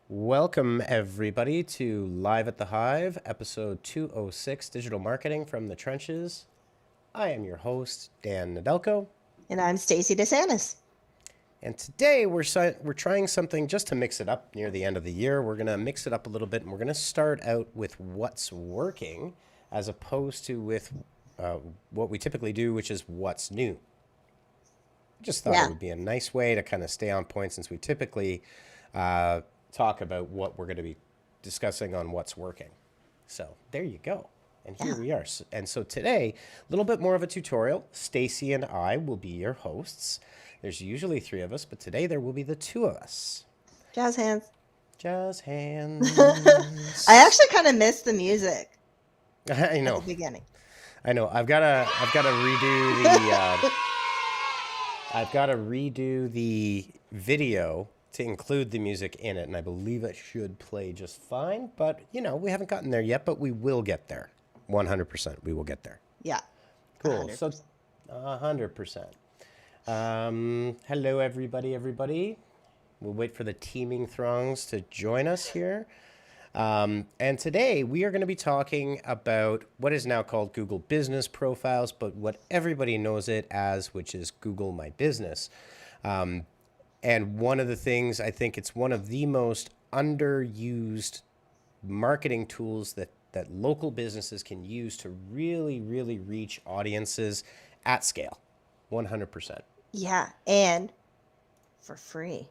Welcome, everybody, to Live at the Hive, episode 206, Digital Marketing from the Trenches. I am your host, Dan Nadelko. And I'm Stacy DeSantis. And today we're trying something just to mix it up near the end of the year. We're going to mix it up a little bit, and we're going to start out with what's working as opposed to with what we typically do, which is what's new. Just thought it Yeah. would be a nice way to kind of stay on point since we typically talk about what we're going to be discussing on what's working. So there you go. And here Yeah. we are. And so today, a little bit more of a tutorial. Stacy and I will be your hosts. There's usually three of us, but today there will be the two of us. Jazz hands. Jazz I hands. actually kind of missed the music I at the know. beginning. I know. I've got to redo the video to include the music in it, and I believe it should play just fine. But, we haven't gotten there yet, but we will get there. 100%. We will get there. Yeah. Cool. So, 100%. 100%. Hello, everybody. We'll wait for the teeming throngs to join us here. And today we are going to be talking about what is now called Google Business Profiles, but what everybody knows it as, which is Google My Business. And one of the things, I think it's one of the most underused marketing tools that local businesses can use to really, really reach audiences at scale. 100%. Yeah. And for free.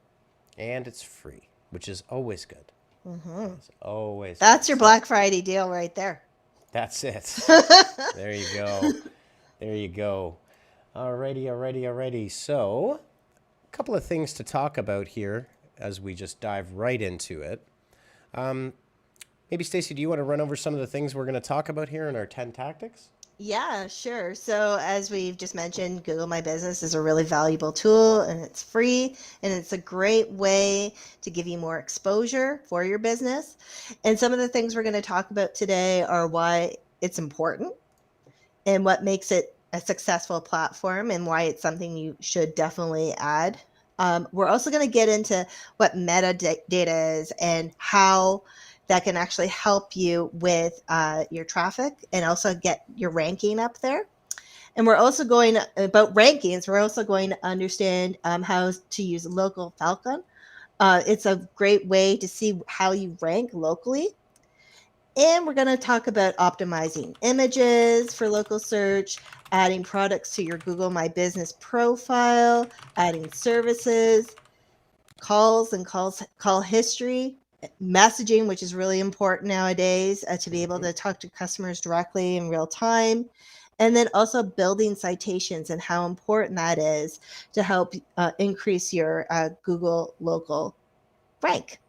And it's free, which is always good. It's always That's good. your Black Friday deal right there. That's it. There you go. Alrighty. So, a couple of things to talk about here as we just dive right into it. Maybe, Stacy, do you want to run over some of the things we're going to talk about here in our 10 tactics? Yeah, sure. So, as we've just mentioned, Google My Business is a really valuable tool and it's free and it's a great way to give you more exposure for your business. And some of the things we're going to talk about today are why it's important and what makes it a successful platform and why it's something you should definitely add. We're also going to get into what metadata is and how that can actually help you with your traffic and also get your ranking up there. And we're also going about rankings. We're also going to understand how to use local Falcon. It's a great way to see how you rank locally. And we're going to talk about optimizing images for local search, adding products to your Google My Business profile, adding services, calls and call history, messaging, which is really important nowadays to be able to talk to customers directly in real time. And then also building citations and how important that is to help increase your Google local rank.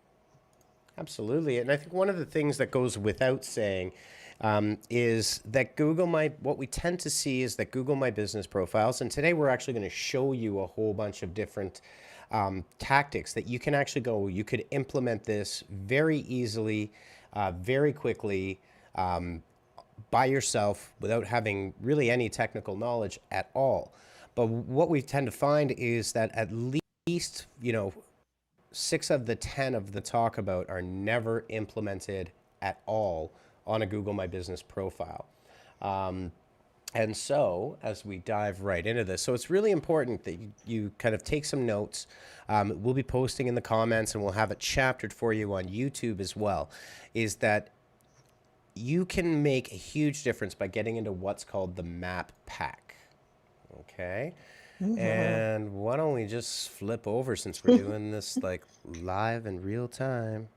Absolutely. And I think one of the things that goes without saying is that what we tend to see is that Google My Business Profiles, and today we're actually going to show you a whole bunch of different tactics that you can actually you could implement this very easily, very quickly, by yourself without having really any technical knowledge at all. But what we tend to find is that at least, 6 of the 10 of the talk about are never implemented at all on a Google My Business profile. And so, as we dive right into this, so it's really important that you kind of take some notes. We'll be posting in the comments and we'll have it chaptered for you on YouTube as well, is that you can make a huge difference by getting into what's called the map pack. Okay? And why don't we just flip over since we're doing this like live in real time?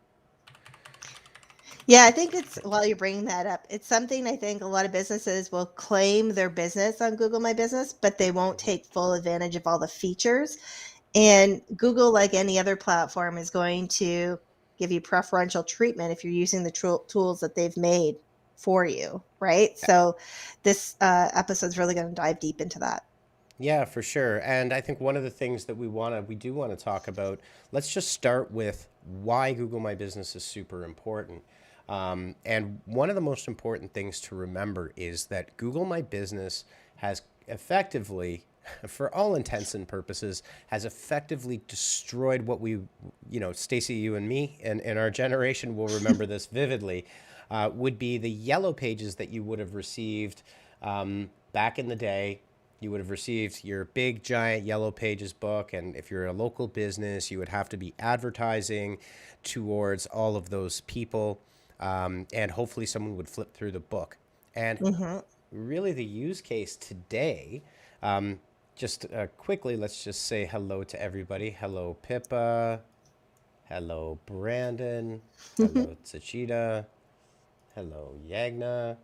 Yeah, I think while you're bringing that up, it's something I think a lot of businesses will claim their business on Google My Business, but they won't take full advantage of all the features. And Google, like any other platform, is going to give you preferential treatment if you're using the tools that they've made for you, right? So this episode is really going to dive deep into that. Yeah, for sure. And I think one of the things that we do want to talk about, let's just start with why Google My Business is super important. And one of the most important things to remember is that Google My Business has effectively for all intents and purposes, has effectively destroyed what we, Stacy, you and me, and our generation will remember this vividly, would be the yellow pages that you would have received back in the day. You would have received your big, giant yellow pages book. And if you're a local business, you would have to be advertising towards all of those people. And hopefully someone would flip through the book. And Mm-hmm. really the use case today, just quickly, let's just say hello to everybody. Hello, Pippa. Hello, Brandon. Hello, Tachita. Hello, Yagna.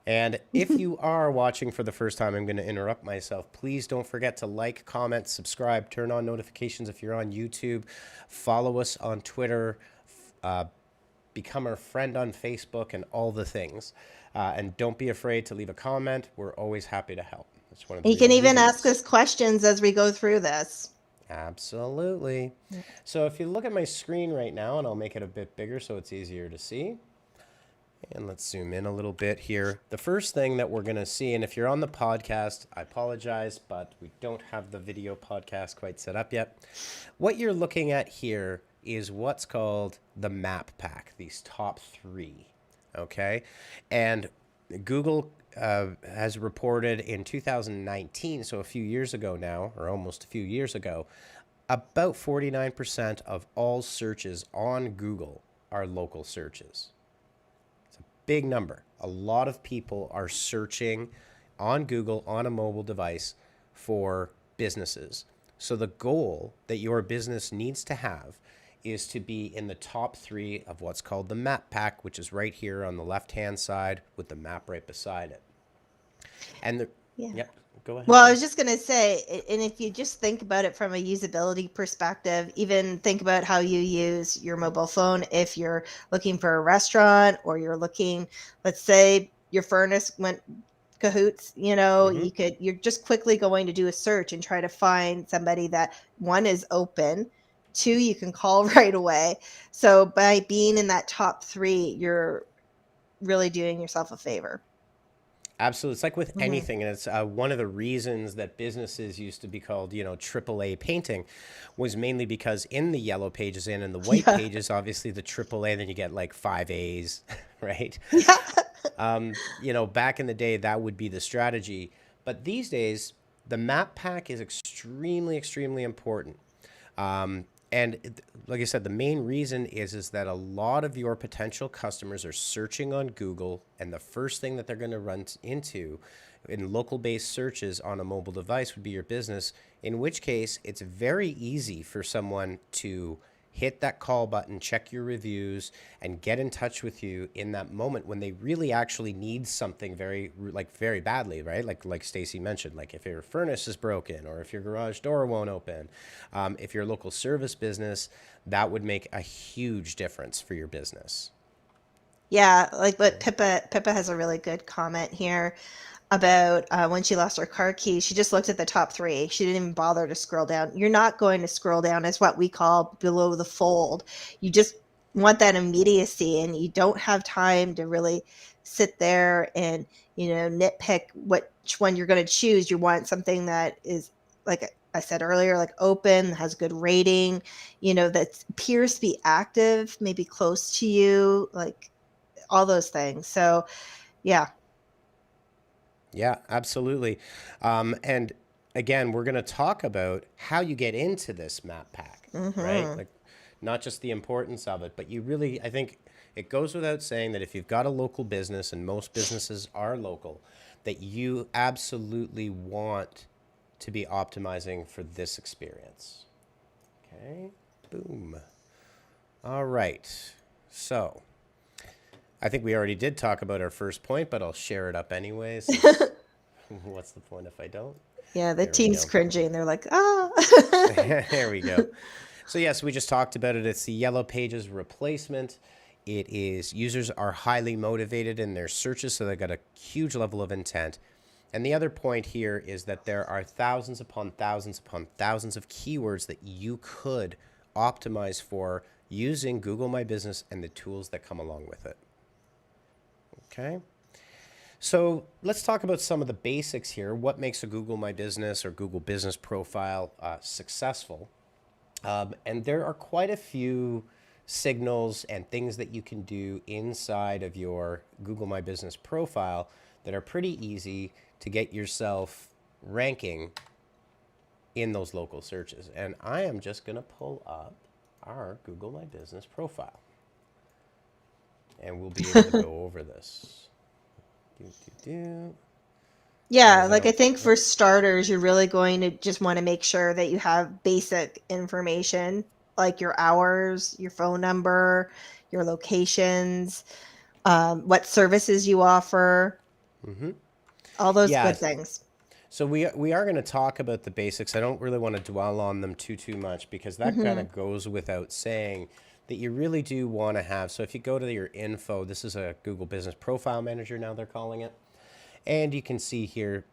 And if you are watching for the first time, I'm going to interrupt myself. Please don't forget to like, comment, subscribe, turn on notifications if you're on YouTube, follow us on Twitter, uh, become our friend on Facebook, and all the things. And don't be afraid to leave a comment. We're always happy to help. That's one of the You can even ask reasons. us questions as we go through this. Absolutely. So if you look at my screen right now, and I'll make it a bit bigger so it's easier to see. And let's zoom in a little bit here. The first thing that we're going to see, and if you're on the podcast, I apologize, but we don't have the video podcast quite set up yet. What you're looking at here is what's called the map pack, these top 3. Okay. And Google has reported in 2019, so a few years ago now, or almost a few years ago, about 49% of all searches on Google are local searches. Big number. A lot of people are searching on Google on a mobile device for businesses. So the goal that your business needs to have is to be in the top 3 of what's called the map pack, which is right here on the left-hand side with the map right beside it. And Yeah. Yep, go ahead. Well, I was just going to say, and if you just think about it from a usability perspective, even think about how you use your mobile phone. If you're looking for a restaurant, or you're looking, let's say your furnace went cahoots, you're just quickly going to do a search and try to find somebody that, one, is open, 2, you can call right away. So by being in that top 3, you're really doing yourself a favor. Absolutely. It's like with anything. And it's one of the reasons that businesses used to be called, AAA painting was mainly because in the yellow pages and in the white Yeah. pages, obviously the AAA, then you get like 5 A's, right? Yeah. Back in the day, that would be the strategy. But these days, the map pack is extremely, extremely important. And like I said, the main reason is that a lot of your potential customers are searching on Google, and the first thing that they're going to run into in local-based searches on a mobile device would be your business, in which case it's very easy for someone to hit that call button, check your reviews, and get in touch with you in that moment when they really actually need something very badly, right? Like Stacy mentioned, like if your furnace is broken or if your garage door won't open, if you're a local service business, that would make a huge difference for your business. Yeah, like what Pippa has a really good comment here about when she lost her car keys. She just looked at the top 3. She didn't even bother to scroll down. You're not going to scroll down as what we call below the fold. You just want that immediacy, and you don't have time to really sit there and nitpick which one you're going to choose. You want something that is, like I said earlier, like open, has good rating, that appears to be active, maybe close to you, like all those things. So yeah. Yeah, absolutely. And again, we're going to talk about how you get into this map pack, right? Like not just the importance of it, but you really, I think it goes without saying that if you've got a local business, and most businesses are local, that you absolutely want to be optimizing for this experience. Okay, boom. All right. So I think we already did talk about our first point, but I'll share it up anyways. What's the point if I don't? Yeah, the There we team's go. cringing. They're like, ah. There we go. So yes, we just talked about it. It's the yellow pages replacement. It is users are highly motivated in their searches, so they've got a huge level of intent. And the other point here is that there are thousands upon thousands upon thousands of keywords that you could optimize for using Google My Business and the tools that come along with it. Okay. So let's talk about some of the basics here. What makes a Google My Business or Google Business Profile successful? And there are quite a few signals and things that you can do inside of your Google My Business profile that are pretty easy to get yourself ranking in those local searches. And I am just going to pull up our Google My Business profile and we'll be able to go over this. Do, do, do. Yeah, As I like I don't, think yep. for starters, you're really going to just want to make sure that you have basic information like your hours, your phone number, your locations, what services you offer, all those Yeah. good things. So we are going to talk about the basics. I don't really want to dwell on them too much because that kind Hmm. of goes without saying that you really do want to have. So if you go to your info, this is a Google Business Profile Manager now they're calling it. And you can see here.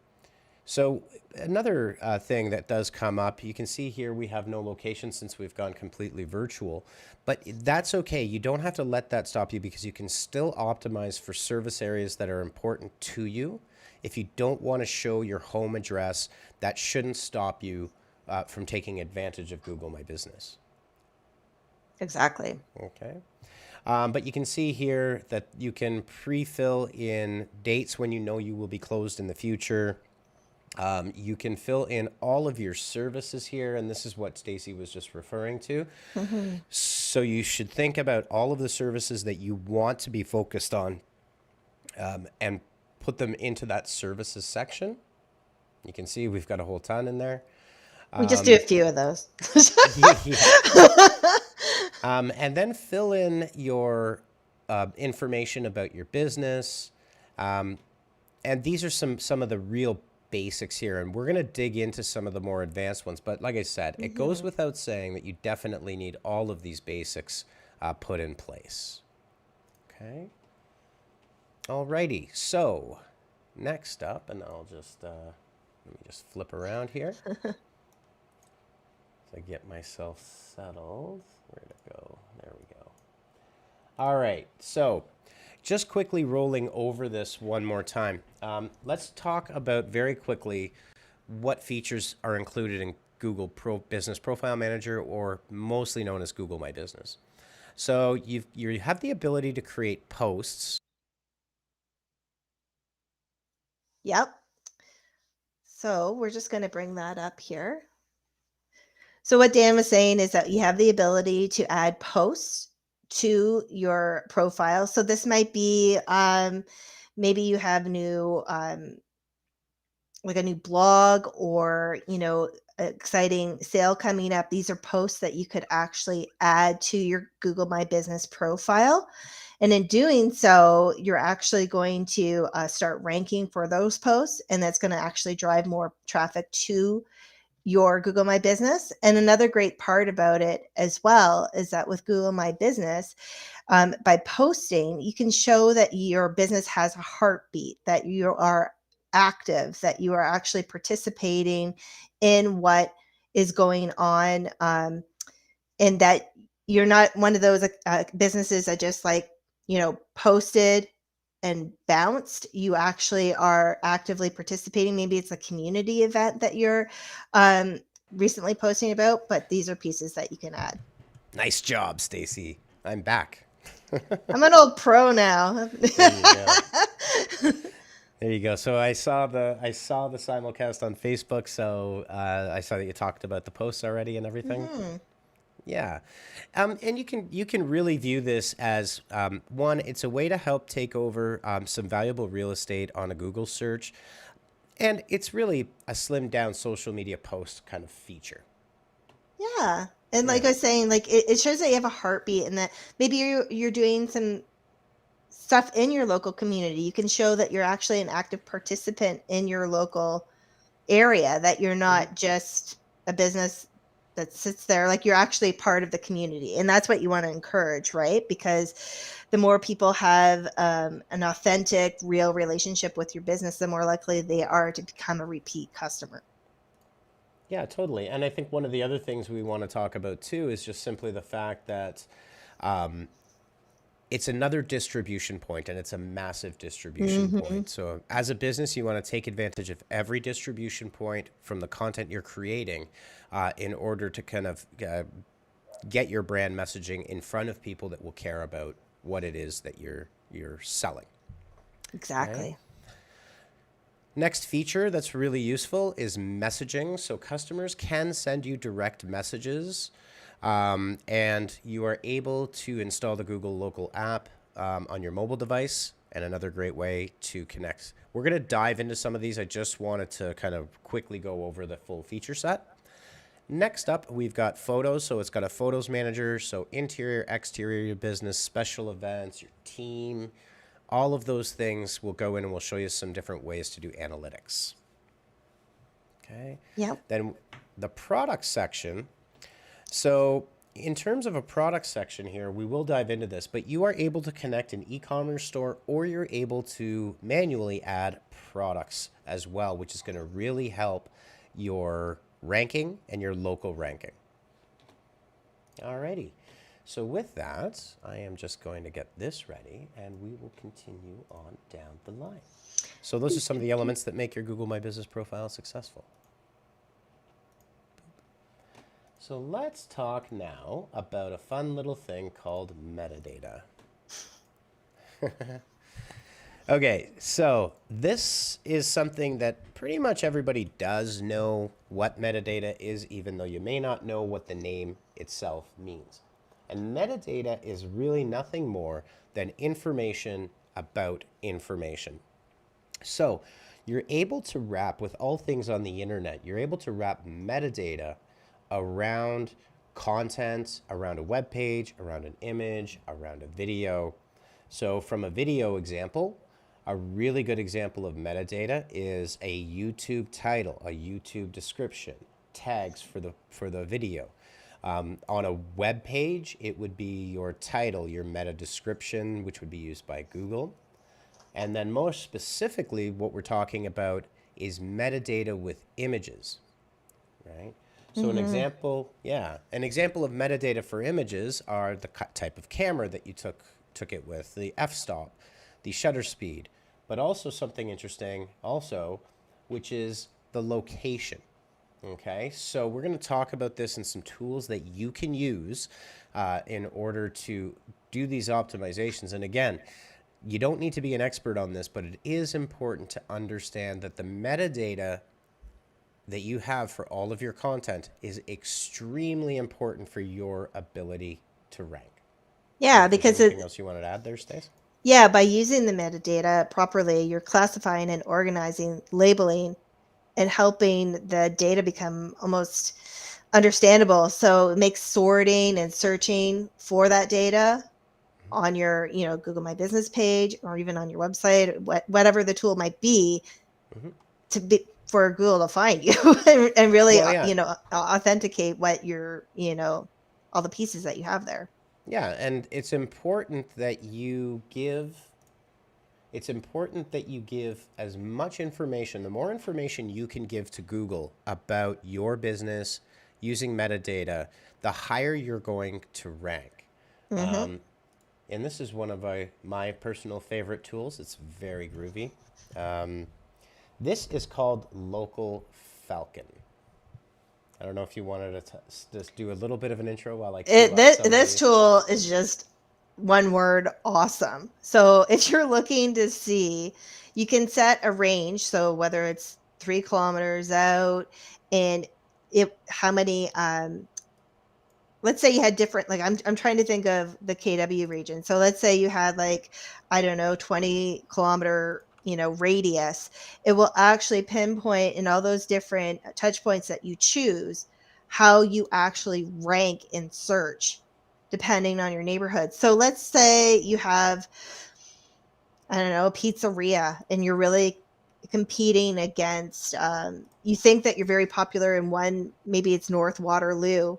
So another thing that does come up, you can see here we have no location since we've gone completely virtual, but that's okay. You don't have to let that stop you because you can still optimize for service areas that are important to you. If you don't want to show your home address, that shouldn't stop you from taking advantage of Google My Business. Exactly. Okay. But you can see here that you can pre-fill in dates when you know you will be closed in the future. You can fill in all of your services here, and this is what Stacy was just referring to. Hmm. So you should think about all of the services that you want to be focused on and put them into that services section. You can see we've got a whole ton in there. We just do a few of those. Yeah. And then fill in your information about your business. And these are some of the real basics here, and we're going to dig into some of the more advanced ones. But like I said, it goes Hmm. without saying that you definitely need all of these basics put in place. Okay. Alrighty. So next up, and I'll just let me just flip around here so I get myself settled. Where'd it go? There we go. All right. So just quickly rolling over this one more time. Let's talk about very quickly what features are included in Google Business Profile Manager, or mostly known as Google My Business. So you have the ability to create posts. Yep. So we're just going to bring that up here. So what Dan was saying is that you have the ability to add posts to your profile. So this might be maybe you have new like a new blog, or exciting sale coming up. These are posts that you could actually add to your Google My Business profile. And in doing so, you're actually going to start ranking for those posts, and that's going to actually drive more traffic to your Google My Business. And another great part about it as well is that with Google My Business, by posting, you can show that your business has a heartbeat, that you are active, that you are actually participating in what is going on, and that you're not one of those businesses that just posted and bounced. You actually are actively participating. Maybe it's a community event that you're um, recently posting about, but these are pieces that you can add. Nice job, Stacy. I'm back. I'm an old pro now. There you go. There you go. So I saw the simulcast on Facebook. So I saw that you talked about the posts already and everything. Hmm. Yeah, and you can really view this as one. It's a way to help take over some valuable real estate on a Google search, and it's really a slimmed down social media post kind of feature. Yeah. And like Yeah. I was saying, like it shows that you have a heartbeat, and that maybe you're doing some stuff in your local community. You can show that you're actually an active participant in your local area, that you're not just a business that sits there. Like you're actually part of the community, and that's what you want to encourage, right? Because the more people have an authentic, real relationship with your business, the more likely they are to become a repeat customer. Yeah, totally. And I think one of the other things we want to talk about too is just simply the fact that it's another distribution point, and it's a massive distribution point. So as a business, you want to take advantage of every distribution point from the content you're creating in order to kind of get your brand messaging in front of people that will care about what it is that you're selling. Okay? Exactly. Next feature that's really useful is messaging. So customers can send you direct messages, and you are able to install the Google local app on your mobile device, and another great way to connect. We're going to dive into some of these. I just wanted to kind of quickly go over the full feature set. Next up, we've got photos. So it's got a photos manager. So interior, exterior, your business, special events, your team, all of those things will go in, and we'll show you some different ways to do analytics. Okay. Yep. Then the product section. So in terms of a product section here, we will dive into this, but you are able to connect an e-commerce store, or you're able to manually add products as well, which is going to really help your ranking and your local ranking. Alrighty. So with that, I am just going to get this ready, and we will continue on down the line. So those are some of the elements that make your Google My Business profile successful. So let's talk now about a fun little thing called metadata. Okay, so this is something that pretty much everybody does know what metadata is, even though you may not know what the name itself means. And metadata is really nothing more than information about information. So you're able to wrap, with all things on the internet, you're able to wrap metadata around content, around a web page, around an image, around a video. So from a video example, a really good example of metadata is a YouTube title, a YouTube description, tags for the video. On a web page, it would be your title, your meta description, which would be used by Google. And then more specifically, what we're talking about is metadata with images, right? So an example of metadata for images are the type of camera that you took it with, the f-stop, the shutter speed, but also something interesting also, which is the location. Okay, so we're going to talk about this and some tools that you can use in order to do these optimizations. And again, you don't need to be an expert on this, but it is important to understand that the metadata that you have for all of your content is extremely important for your ability to rank. Yeah, because anything else you wanted to add there, Stace? yeah, by using the metadata properly, you're classifying and organizing, labeling, and helping the data become almost understandable. So it makes sorting and searching for that data on your, Google My Business page, or even on your website, whatever the tool might be, to be for Google to find you and really, authenticate what you're, all the pieces that you have there. Yeah, and it's important that you give as much information, the more information you can give to Google about your business using metadata, the higher you're going to rank. And this is one of my personal favorite tools. It's very groovy. This is called Local Falcon. I don't know if you wanted to just do a little bit of an intro while I this tool is just one word: awesome. So if you're looking to see, you can set a range. So whether it's 3 kilometers out, and how many, let's say you had different, like I'm trying to think of the KW region. So let's say you had, like, I don't know, 20 kilometer, radius. It will actually pinpoint in all those different touch points that you choose how you actually rank in search depending on your neighborhood. So let's say you have, I don't know, a pizzeria, and you're really competing against, you think that you're very popular in one, maybe it's North Waterloo,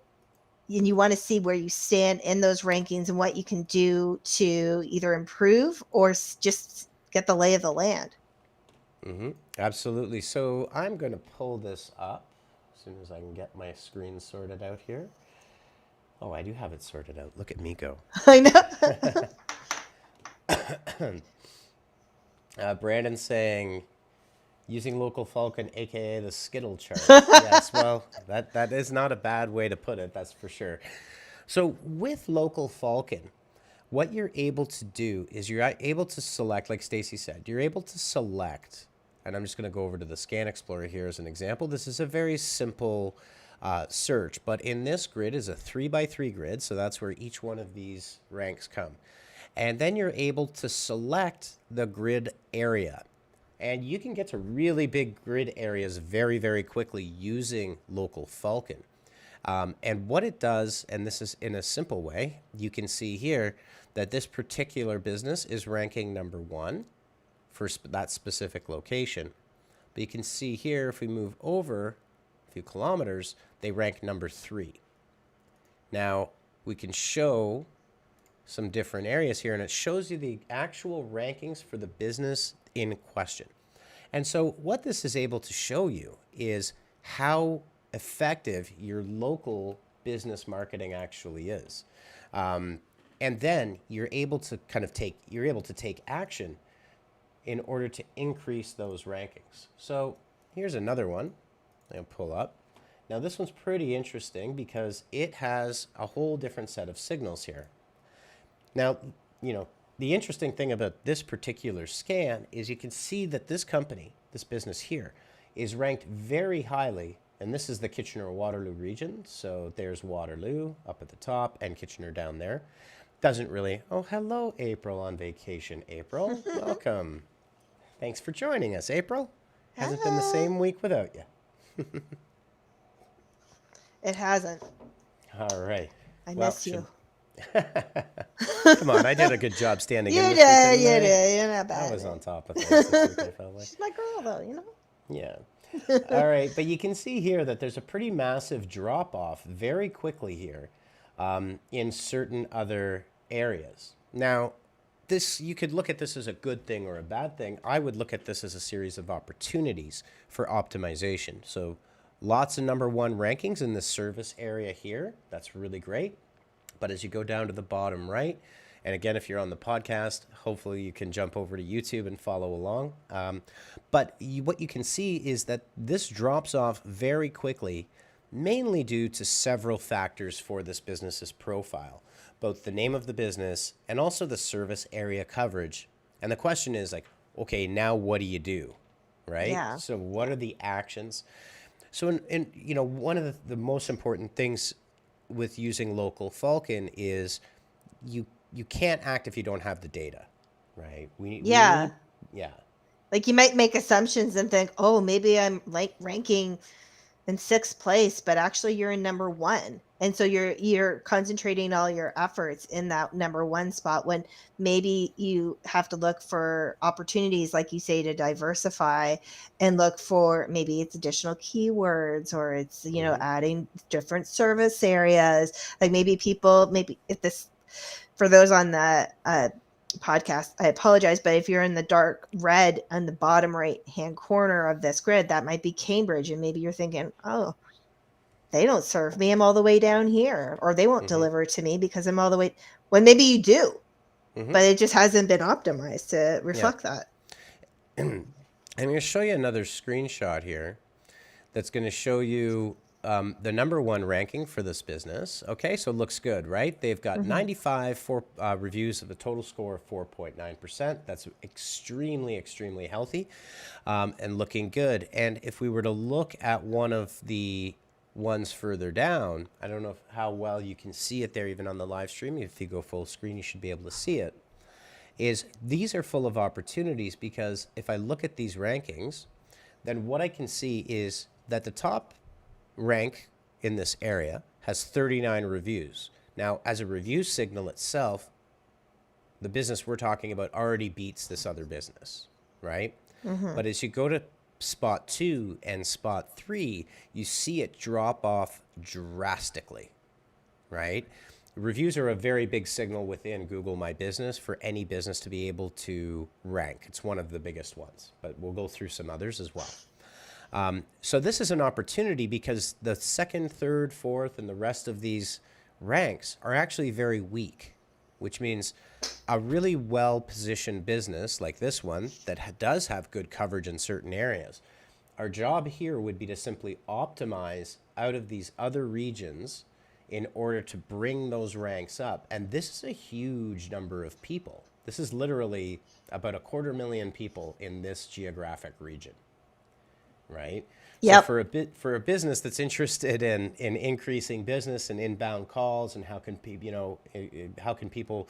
and you want to see where you stand in those rankings and what you can do to either improve or just get the lay of the land. Absolutely. So I'm going to pull this up as soon as I can get my screen sorted out here. Oh, I do have it sorted out. Look at me go. I know. Brandon saying, using local Falcon, aka the Skittle charts. Yes, well, that is not a bad way to put it, that's for sure. So with local Falcon, what you're able to do is you're able to select, like Stacy said, you're able to select, and I'm just going to go over to the Scan Explorer here as an example. This is a very simple search, but in this grid is a 3x3 grid, so that's where each one of these ranks come. And then you're able to select the grid area. And you can get to really big grid areas very, very quickly using local Falcon. And what it does, and this is in a simple way, you can see here that this particular business is ranking #1 for that specific location. But you can see here, if we move over a few kilometers, they rank #3. Now, we can show some different areas here, and it shows you the actual rankings for the business in question. And so what this is able to show you is how effective your local business marketing actually is. And then you're able to take action in order to increase those rankings. So here's another one I'll pull up. Now this one's pretty interesting because it has a whole different set of signals here. Now, the interesting thing about this particular scan is you can see that this company, this business here, is ranked very highly, and this is the Kitchener-Waterloo region. So there's Waterloo up at the top and Kitchener down there. Doesn't really, oh, hello, April on vacation. April, welcome. Thanks for joining us, April. Hasn't been the same week without you. It hasn't. All right. I miss you. Come on, I did a good job standing in this week, You did. You're not bad. I was on top of things this week, I felt like. She's my girl, though, Yeah. All right, but you can see here that there's a pretty massive drop-off very quickly here in certain other areas. Now, you could look at this as a good thing or a bad thing. I would look at this as a series of opportunities for optimization. So lots of #1 rankings in the service area here. That's really great. But as you go down to the bottom right, and again, if you're on the podcast, hopefully you can jump over to YouTube and follow along. But what you can see is that this drops off very quickly, mainly due to several factors for this business's profile, both the name of the business and also the service area coverage. And the question is like, okay, now what do you do, right? Yeah. So what are the actions? So one of the most important things with using local Falcon is you can't act if you don't have the data, right? Yeah. Yeah. Like you might make assumptions and think, oh, maybe I'm like ranking in 6th place, but actually you're in #1. And so you're concentrating all your efforts in that #1 spot when maybe you have to look for opportunities, like you say, to diversify and look for maybe it's additional keywords or it's, adding different service areas. Like maybe if this, for those on the podcast, I apologize, but if you're in the dark red on the bottom right hand corner of this grid, that might be Cambridge, and maybe you're thinking, oh, they don't serve me, I'm all the way down here, or they won't deliver to me because I'm all the way, when maybe you do, but it just hasn't been optimized to reflect that. I'm going to show you another screenshot here that's going to show you the #1 ranking for this business. Okay, so it looks good, right? They've got 95 reviews of a total score of 4.9%. That's extremely, extremely healthy and looking good. And if we were to look at one of the ones further down, I don't know how well you can see it there even on the live stream. If you go full screen, you should be able to see it. These are full of opportunities because if I look at these rankings, then what I can see is that the top rank in this area has 39 reviews. Now, as a review signal itself, the business we're talking about already beats this other business, right? But as you go to spot 2 and spot 3, you see it drop off drastically, right? Reviews are a very big signal within Google My Business for any business to be able to rank. It's one of the biggest ones, but we'll go through some others as well. So this is an opportunity because the 2nd, 3rd, 4th, and the rest of these ranks are actually very weak, which means a really well-positioned business like this one that does have good coverage in certain areas. Our job here would be to simply optimize out of these other regions in order to bring those ranks up. And this is a huge number of people. This is literally about 250,000 people in this geographic region, right? So Yep. for a business that's interested in increasing business and inbound calls and how can people, how can people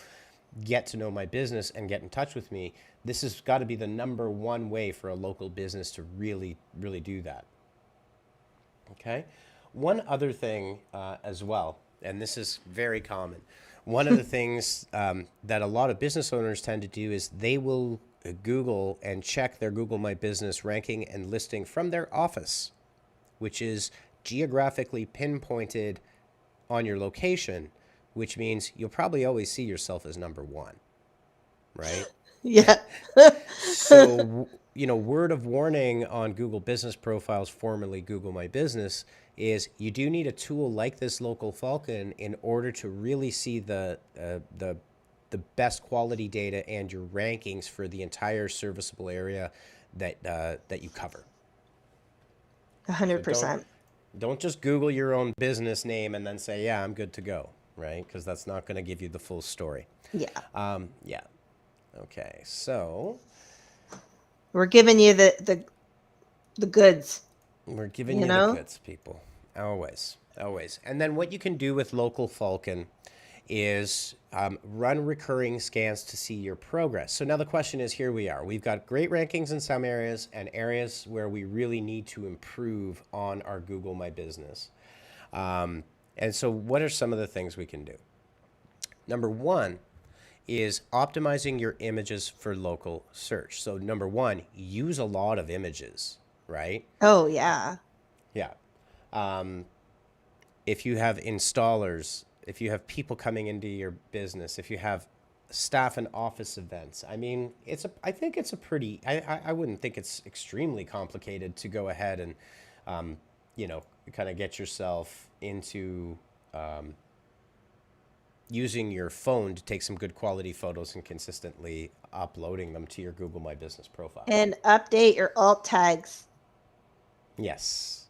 get to know my business and get in touch with me, this has got to be the number one way for a local business to really do that. Okay. One other thing as well, and this is very common. One of the things that a lot of business owners tend to do is they will Google and check their Google My Business ranking and listing from their office, which is geographically pinpointed on your location, which means you'll probably always see yourself as number one, right? Yeah. So, word of warning on Google Business Profiles, formerly Google My Business, is you do need a tool like this local Falcon in order to really see the best quality data and your rankings for the entire serviceable area that you cover. So 100%. don't just Google your own business name and then say, yeah, I'm good to go, right? Because that's not going to give you the full story. Yeah. Yeah. Okay. So We're giving you the goods, we're giving you you the know? goods, people. Always. And then what you can do with local Falcon is run recurring scans to see your progress. So now the question is, here we are. We've got great rankings in some areas and areas where we really need to improve on our Google My Business. And so what are some of the things we can do? Number one is optimizing your images for local search. So number one, use a lot of images, right? Oh, yeah. Yeah. If you have installers, if you have people coming into your business, if you have staff and office events, I mean, I think it's a pretty, I wouldn't think it's extremely complicated to go ahead and, kind of get yourself into using your phone to take some good quality photos and consistently uploading them to your Google My Business profile. And update your alt tags, Yes.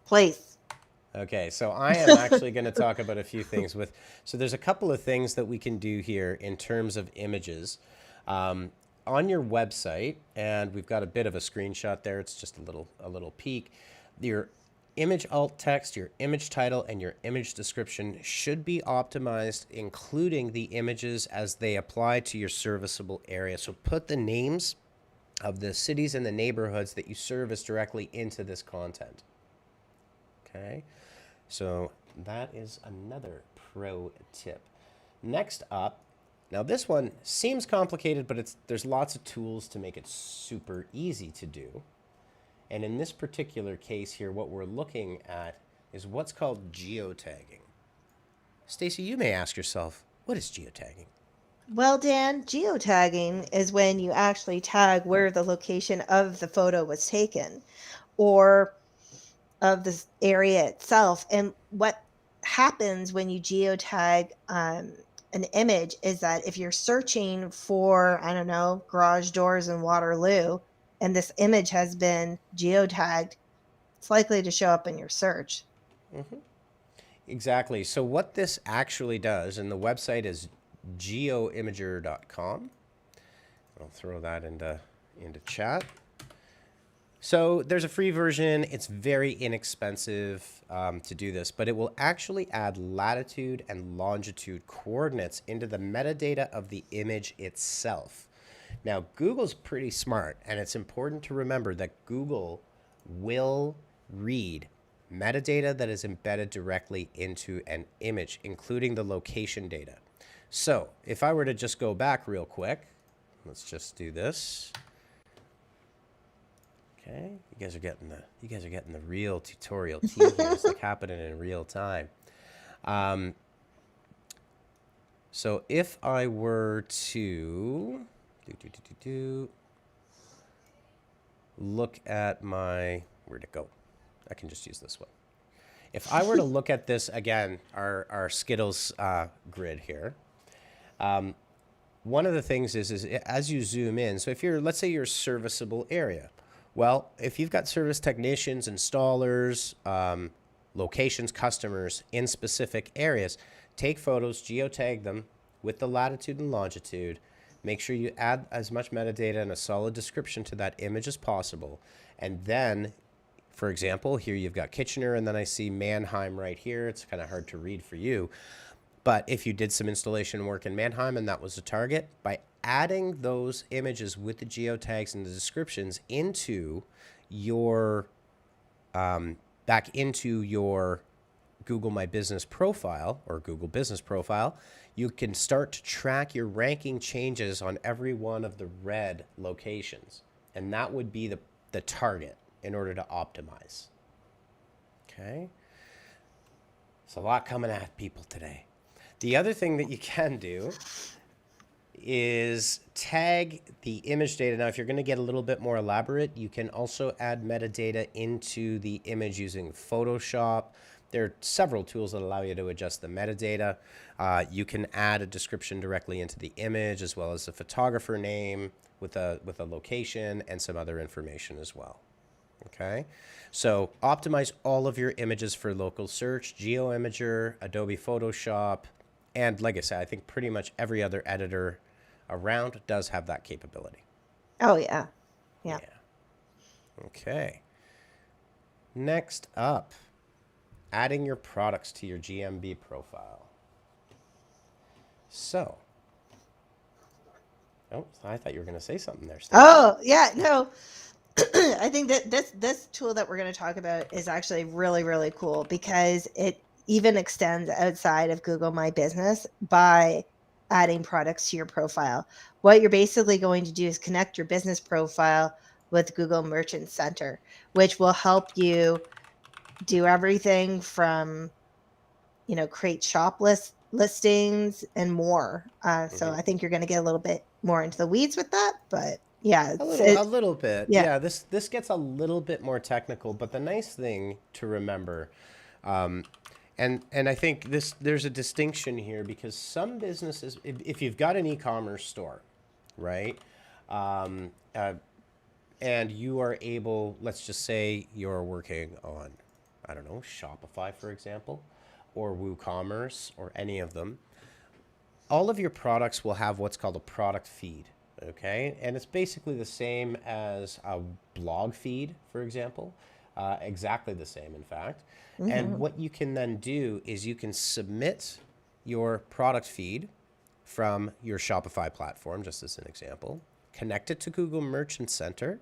please. Okay, so I am actually going to talk about a few things so there's a couple of things that we can do here in terms of images. On your website, and we've got a bit of a screenshot there, it's just a little peek. Your image alt text, your image title, and your image description should be optimized, including the images as they apply to your serviceable area. So put the names of the cities and the neighborhoods that you service directly into this content. Okay, so that is another pro tip. Next up, now this one seems complicated, but there's lots of tools to make it super easy to do. And in this particular case here, what we're looking at is what's called geotagging. Stacy, you may ask yourself, what is geotagging? Well, Dan, geotagging is when you actually tag where the location of the photo was taken or of this area itself. And what happens when you geotag an image is that if you're searching for, I don't know, garage doors in Waterloo, and this image has been geotagged, it's likely to show up in your search. Mm-hmm. Exactly. So what this actually does, and the website is geoimager.com. I'll throw that into chat. So there's a free version. It's very inexpensive to do this, but it will actually add latitude and longitude coordinates into the metadata of the image itself. Now, Google's pretty smart, and it's important to remember that Google will read metadata that is embedded directly into an image, including the location data. So if I were to just go back real quick, let's just do this. Okay, you guys are getting the real tutorial team here. It's like happening in real time. So if I were to look at my, where'd it go? I can just use this one. If I were to look at this again, our Skittles grid here, One of the things is as you zoom in, so if you're, let's say you're a serviceable area, well, if you've got service technicians, installers, locations, customers in specific areas, take photos, geotag them with the latitude and longitude. Make sure you add as much metadata and a solid description to that image as possible. And then, for example, here you've got Kitchener, and then I see Mannheim right here. It's kind of hard to read for you. But if you did some installation work in Mannheim and that was the target, by adding those images with the geotags and the descriptions into your back into your Google My Business profile or Google Business Profile, you can start to track your ranking changes on every one of the red locations. And that would be the target in order to optimize. Okay. It's a lot coming at people today. The other thing that you can do is tag the image data. Now, if you're going to get a little bit more elaborate, you can also add metadata into the image using Photoshop. There are several tools that allow you to adjust the metadata. You can add a description directly into the image, as well as a photographer name with a location and some other information as well. Okay, so optimize all of your images for local search, GeoImager, Adobe Photoshop, and like I said, I think pretty much every other editor around does have that capability. Oh, yeah. Yeah. Okay. Next up, adding your products to your GMB profile. So, oh, I thought you were going to say something there, Stacey. Oh, yeah. No, I think that this tool that we're going to talk about is actually really, really cool because it even extends outside of Google My Business by adding products to your profile. What you're basically going to do is connect your business profile with Google Merchant Center, which will help you do everything from, create shop listings and more. So I think you're going to get a little bit more into the weeds with that, but yeah, A little bit. yeah. Yeah, this gets a little bit more technical, but the nice thing to remember, and I think there's a distinction here because some businesses, if you've got an e-commerce store, right, and you are able, let's just say you're working on, I don't know, Shopify, for example, or WooCommerce, or any of them, all of your products will have what's called a product feed. Okay, and it's basically the same as a blog feed, for example, exactly the same, in fact. And what you can then do is you can submit your product feed from your Shopify platform, just as an example, connect it to Google Merchant Center,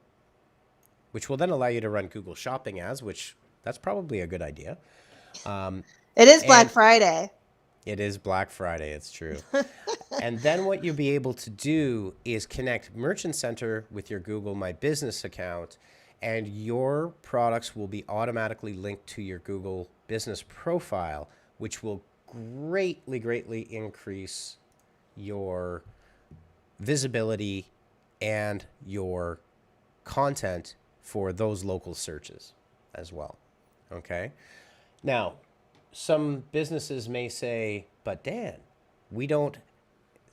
which will then allow you to run Google Shopping ads, which that's probably a good idea. It is Black Friday. It is Black Friday, it's true. And then what you'll be able to do is connect Merchant Center with your Google My Business account, and your products will be automatically linked to your Google Business profile, which will greatly, greatly increase your visibility and your content for those local searches as well. Okay? Now, some businesses may say, but Dan, we don't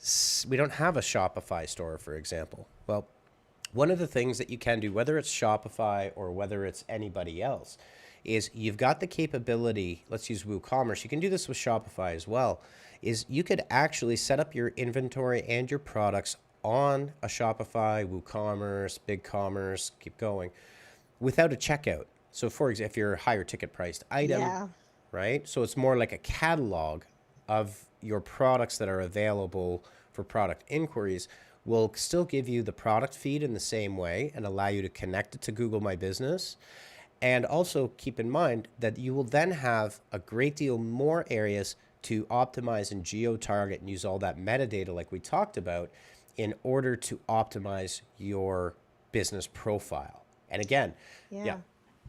have a Shopify store, for example. Well, one of the things that you can do, whether it's Shopify or whether it's anybody else, is you've got the capability, let's use WooCommerce, you can do this with Shopify as well, is you could actually set up your inventory and your products on a Shopify, WooCommerce, BigCommerce, keep going, without a checkout. So for example, if you're a higher ticket priced item, right? So it's more like a catalog of your products that are available for product inquiries. Will still give you the product feed in the same way and allow you to connect it to Google My Business. And also keep in mind that you will then have a great deal more areas to optimize and geo-target and use all that metadata like we talked about in order to optimize your business profile. And again, yeah.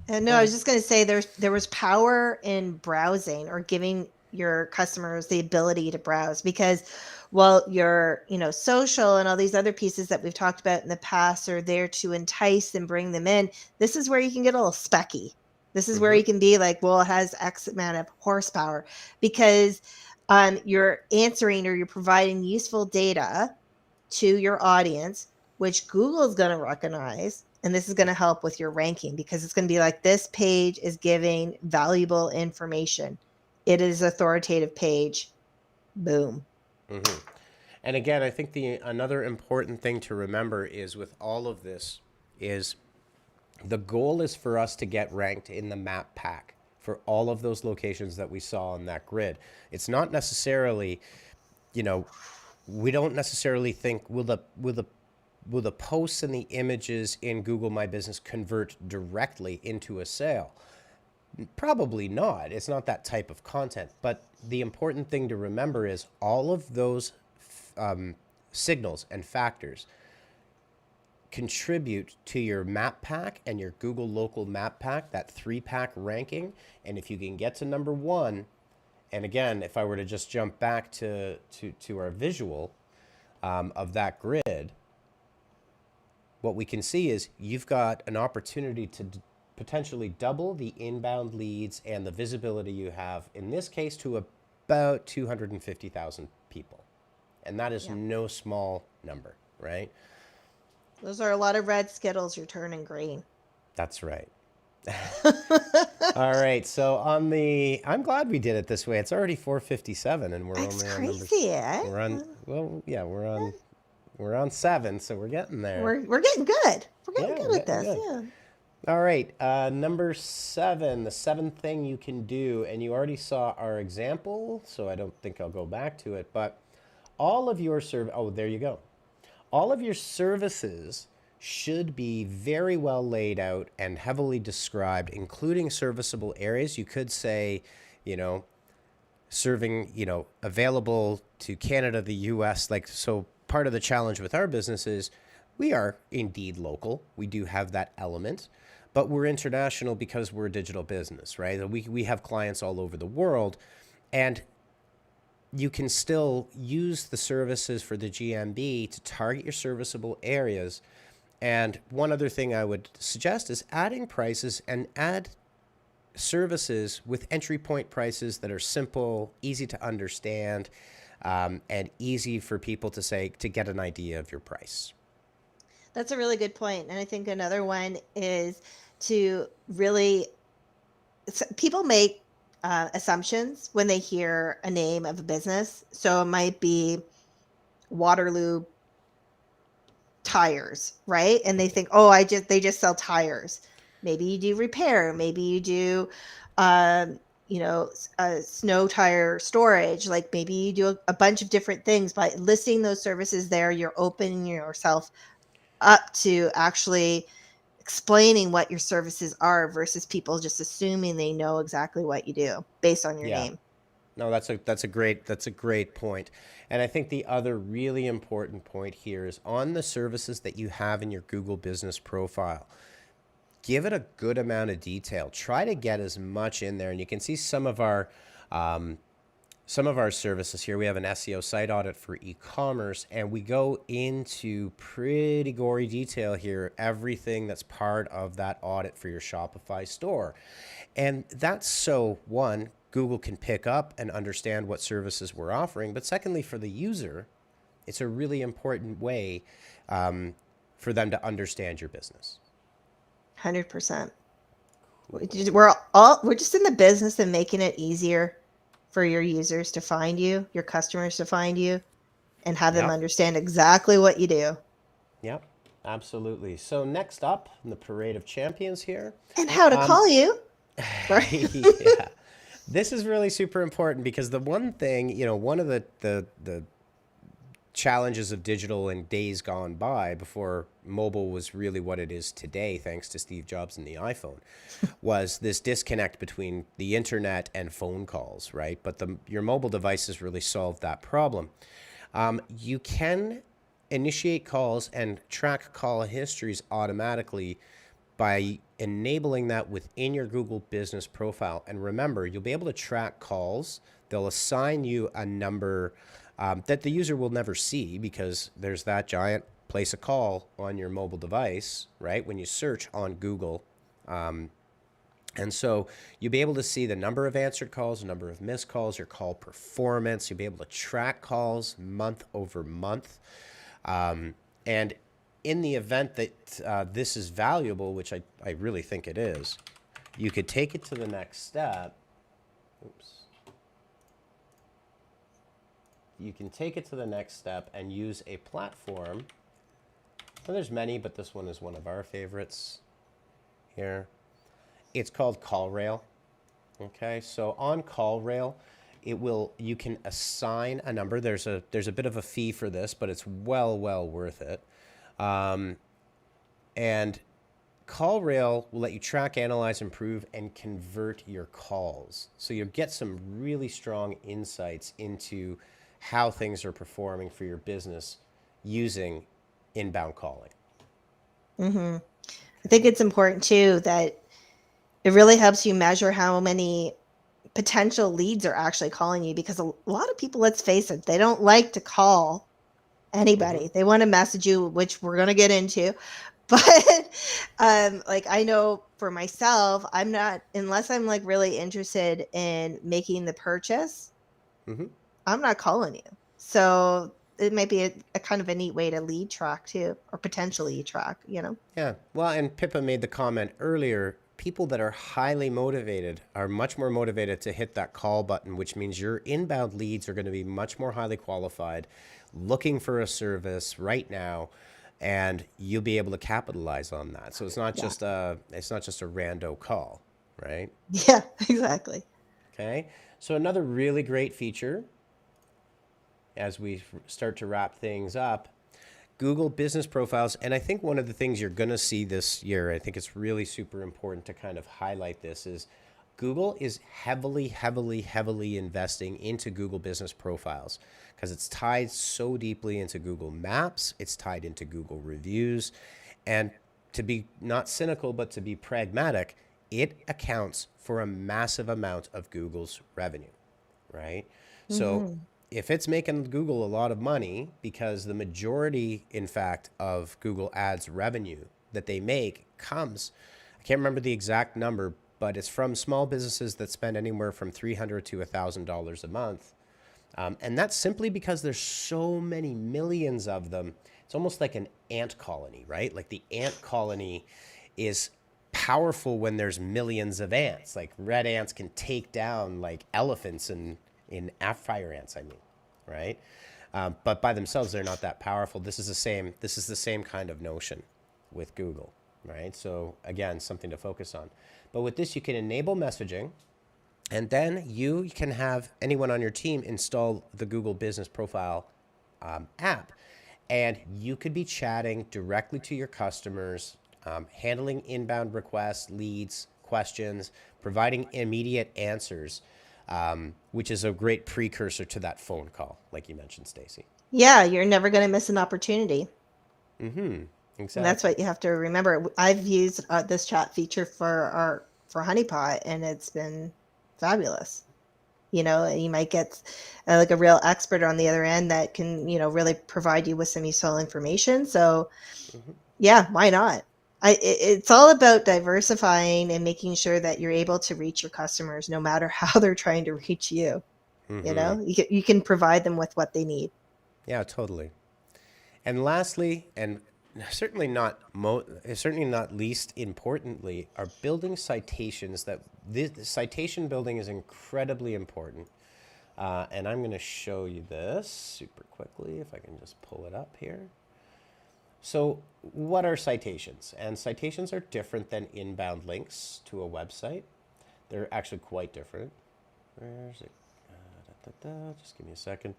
And no, I was just going to say there was power in browsing or giving your customers the ability to browse, because while your social and all these other pieces that we've talked about in the past are there to entice and bring them in, this is where you can get a little specky. This is where you can be like, well, it has X amount of horsepower, because you're answering or you're providing useful data to your audience, which Google's going to recognize. And this is going to help with your ranking because it's going to be like, this page is giving valuable information. It is authoritative page. Boom. Mm-hmm. And again, I think another important thing to remember is with all of this is the goal is for us to get ranked in the map pack for all of those locations that we saw on that grid. It's not necessarily, you know, we don't necessarily think will the posts and the images in Google My Business convert directly into a sale? Probably not. It's not that type of content. But the important thing to remember is all of those signals and factors contribute to your map pack and your Google local map pack, that 3-pack ranking. And if you can get to number 1, and again, if I were to just jump back to our visual of that grid, what we can see is you've got an opportunity to potentially double the inbound leads and the visibility you have, in this case, to about 250,000 people. And that is no small number, right? Those are a lot of red Skittles you're turning green. That's right. All right. So I'm glad we did it this way. It's already 4:57 and we're That's only on crazy, we're on, well, yeah, we're on 7, so we're getting there. We're getting good. We're getting Yeah, good at this. good. Yeah. All right. Number 7, the 7th thing you can do, and you already saw our example, so I don't think I'll go back to it, but all of your there you go. All of your services should be very well laid out and heavily described, including serviceable areas. You could say, serving, available to Canada, the US. So part of the challenge with our business is we are indeed local. We do have that element, but we're international because we're a digital business, right? We have clients all over the world, and you can still use the services for the GMB to target your serviceable areas. And one other thing I would suggest is adding prices, and add services with entry point prices that are simple, easy to understand, and easy for people to get an idea of your price. That's a really good point. And I think another one is to really, people make assumptions when they hear a name of a business. So it might be Waterloo tires, right? And they think, they just sell tires. Maybe you do repair. Maybe you do, snow tire storage. Like maybe you do a bunch of different things. By listing those services there, you're opening yourself up to actually explaining what your services are versus people just assuming they know exactly what you do based on your name. No, that's a great point. And I think the other really important point here is on the services that you have in your Google Business Profile. Give it a good amount of detail. Try to get as much in there, and you can see some of our services here. We have an SEO site audit for e-commerce, and we go into pretty gory detail here, everything that's part of that audit for your Shopify store. And that's so, one, Google can pick up and understand what services we're offering, but secondly, for the user, it's a really important way for them to understand your business. 100%. We're just in the business of making it easier for your users to find you, your customers to find you, and have them understand exactly what you do. Yep, absolutely. So next up in the parade of champions here. And how to call you. Yeah. This is really super important because the one thing, one of the challenges of digital in days gone by, before mobile was really what it is today, thanks to Steve Jobs and the iPhone, was this disconnect between the internet and phone calls, right? But your mobile devices really solved that problem. You can initiate calls and track call histories automatically by enabling that within your Google Business Profile. And remember, you'll be able to track calls. They'll assign you a number that the user will never see because there's that giant place a call on your mobile device, right? When you search on Google And so you'll be able to see the number of answered calls, the number of missed calls, your call performance. You'll be able to track calls month over month. And in the event that this is valuable, which I really think it is, you could take it to the next step. Oops. You can take it to the next step and use a platform. And there's many, but this one is one of our favorites here. It's called CallRail. Okay, so on CallRail, you can assign a number. There's a bit of a fee for this, but it's well worth it. And CallRail will let you track, analyze, improve, and convert your calls. So you'll get some really strong insights into how things are performing for your business using inbound calling. I think it's important too that it really helps you measure how many potential leads are actually calling you, because a lot of people, let's face it, they don't like to call anybody. They want to message you, which we're going to get into. But like, I know for myself, I'm not, unless I'm like really interested in making the purchase, I'm not calling you. So it might be a kind of a neat way to lead track too, or potentially track, you know? Yeah. Well, and Pippa made the comment earlier, people that are highly motivated are much more motivated to hit that call button, which means your inbound leads are going to be much more highly qualified, looking for a service right now, and you'll be able to capitalize on that. So it's not just a rando call, right? Yeah, exactly. Okay. So another really great feature as we start to wrap things up, Google Business Profiles. And I think one of the things you're going to see this year, I think it's really super important to kind of highlight this, is Google is heavily investing into Google Business Profiles because it's tied so deeply into Google Maps. It's tied into Google Reviews. And to be not cynical, but to be pragmatic, it accounts for a massive amount of Google's revenue, right? So if it's making Google a lot of money, because the majority, in fact, of Google Ads revenue that they make comes, I can't remember the exact number, but it's from small businesses that spend anywhere from $300 to $1,000 a month. And that's simply because there's so many millions of them. It's almost like an ant colony, right? Like the ant colony is powerful when there's millions of ants. Like red ants can take down like elephants and fire ants, I mean, right? But by themselves, they're not that powerful. This is the same kind of notion with Google, right? So again, something to focus on. But with this, you can enable messaging, and then you can have anyone on your team install the Google Business Profile app, and you could be chatting directly to your customers, handling inbound requests, leads, questions, providing immediate answers, which is a great precursor to that phone call, like you mentioned, Stacy. Yeah, you're never going to miss an opportunity. Exactly. And that's what you have to remember. I've used this chat feature for Honeypot, and it's been fabulous. You know, you might get like a real expert on the other end that can, you know, really provide you with some useful information. So yeah, why not? It's all about diversifying and making sure that you're able to reach your customers no matter how they're trying to reach you. You know, you can provide them with what they need. Yeah, totally. And lastly, and certainly not least importantly, are building citations. The citation building is incredibly important. And I'm going to show you this super quickly if I can just pull it up here. So what are citations? And citations are different than inbound links to a website. They're actually quite different. Where's it? Just give me a second.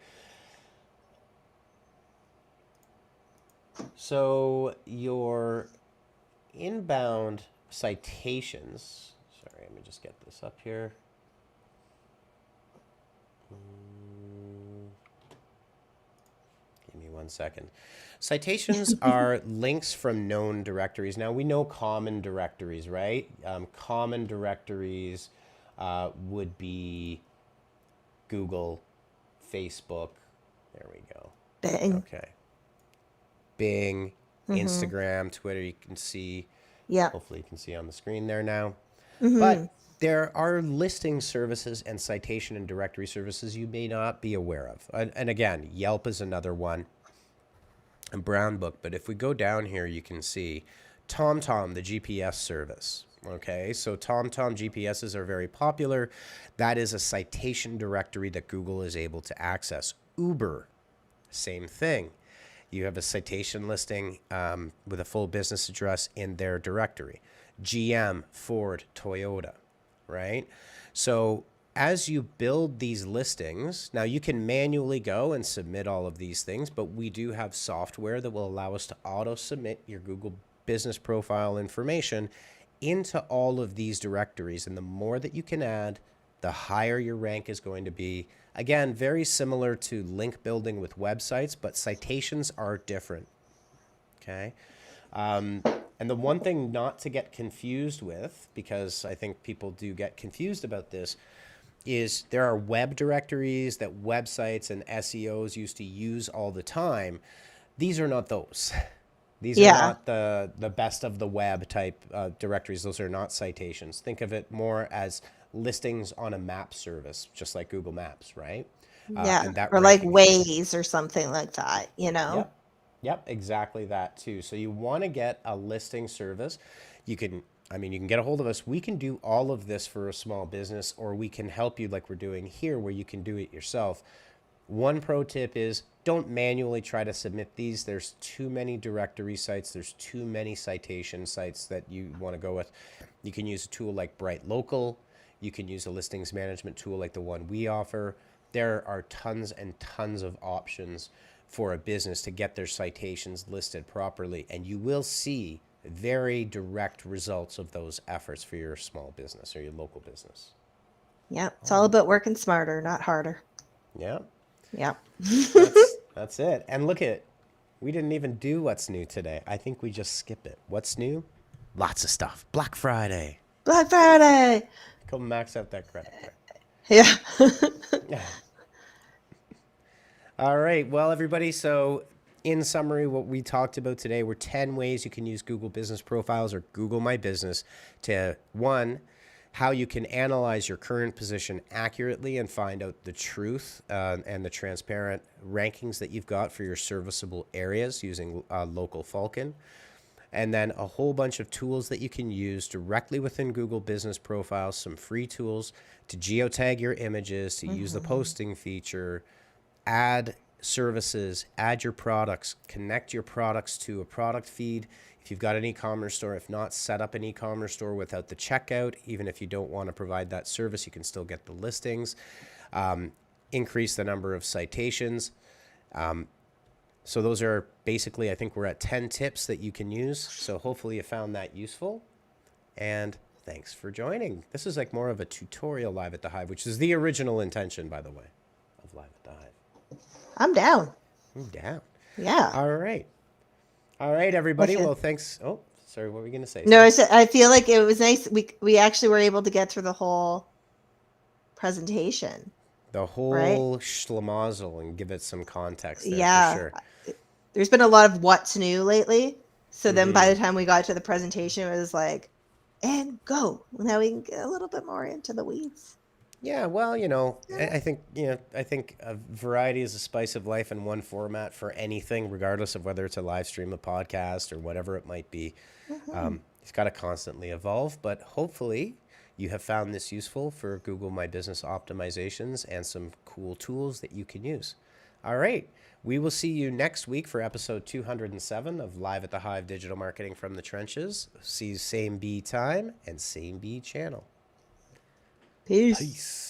So your inbound citations, sorry, let me just get this up here. Give me 1 second. Citations are links from known directories. Now, we know common directories, right? Common directories would be Google, Facebook. There we go. Bang. Okay. Bing, Instagram, Twitter, you can see. Yeah. Hopefully you can see on the screen there now. Mm-hmm. But there are listing services and citation and directory services you may not be aware of. And again, Yelp is another one, and Brown Book. But if we go down here, you can see TomTom, the GPS service. Okay, so TomTom GPSs are very popular. That is a citation directory that Google is able to access. Uber, same thing. You have a citation listing with a full business address in their directory. GM, Ford, Toyota, right? So as you build these listings, now you can manually go and submit all of these things, but we do have software that will allow us to auto submit your Google business profile information into all of these directories. And the more that you can add, the higher your rank is going to be. Again, very similar to link building with websites, but citations are different. Okay. And the one thing not to get confused with, because I think people do get confused about this, is there are web directories that websites and SEOs used to use all the time. These are not those. These are Yeah. not the best of the web type directories. Those are not citations. Think of it more as listings on a map service, just like Google Maps, right? Yeah. And that Or like ranking engine. Waze or something like that, you know? Yep. Yep, exactly that too. So you want to get a listing service. You can, I mean, you can get a hold of us. We can do all of this for a small business, or we can help you like we're doing here where you can do it yourself. One pro tip is don't manually try to submit these. There's too many directory sites. There's too many citation sites that you want to go with. You can use a tool like Bright Local. You can use a listings management tool like the one we offer. There are tons and tons of options for a business to get their citations listed properly, and you will see very direct results of those efforts for your small business or your local business. Yeah. It's all about working smarter, not harder. Yeah, Yeah. that's it. And look at, we didn't even do what's new today. I think we just skip it. What's new? Lots of stuff. Black Friday. Black Friday. Go max out that credit card. Yeah. All right. Well, everybody, so in summary, what we talked about today were 10 ways you can use Google Business Profiles or Google My Business to, one, how you can analyze your current position accurately and find out the truth and the transparent rankings that you've got for your serviceable areas using local Falcon. And then a whole bunch of tools that you can use directly within Google Business Profiles, some free tools to geotag your images, to use the posting feature, add services, add your products, connect your products to a product feed. If you've got an e-commerce store, if not, set up an e-commerce store without the checkout. Even if you don't want to provide that service, you can still get the listings. Increase the number of citations. So those are basically, I think we're at 10 tips that you can use. So hopefully you found that useful. And thanks for joining. This is like more of a tutorial Live at the Hive, which is the original intention, by the way, of Live at the Hive. I'm down. I'm down. Yeah. All right. All right, everybody. Okay. Well, thanks. Oh, sorry. What were we going to say? No, I feel like it was nice. We actually were able to get through the whole presentation. The whole schlemazel and give it some context there Yeah. for sure. There's been a lot of what's new lately. So then by the time we got to the presentation, it was like, and go. Now we can get a little bit more into the weeds. Yeah, well, you know, I think a variety is a spice of life in one format for anything, regardless of whether it's a live stream, a podcast, or whatever it might be. It's got to constantly evolve, but hopefully you have found this useful for Google My Business optimizations and some cool tools that you can use. All right. We will see you next week for episode 207 of Live at the Hive Digital Marketing from the Trenches. See you same B time and same B channel. Peace. Peace.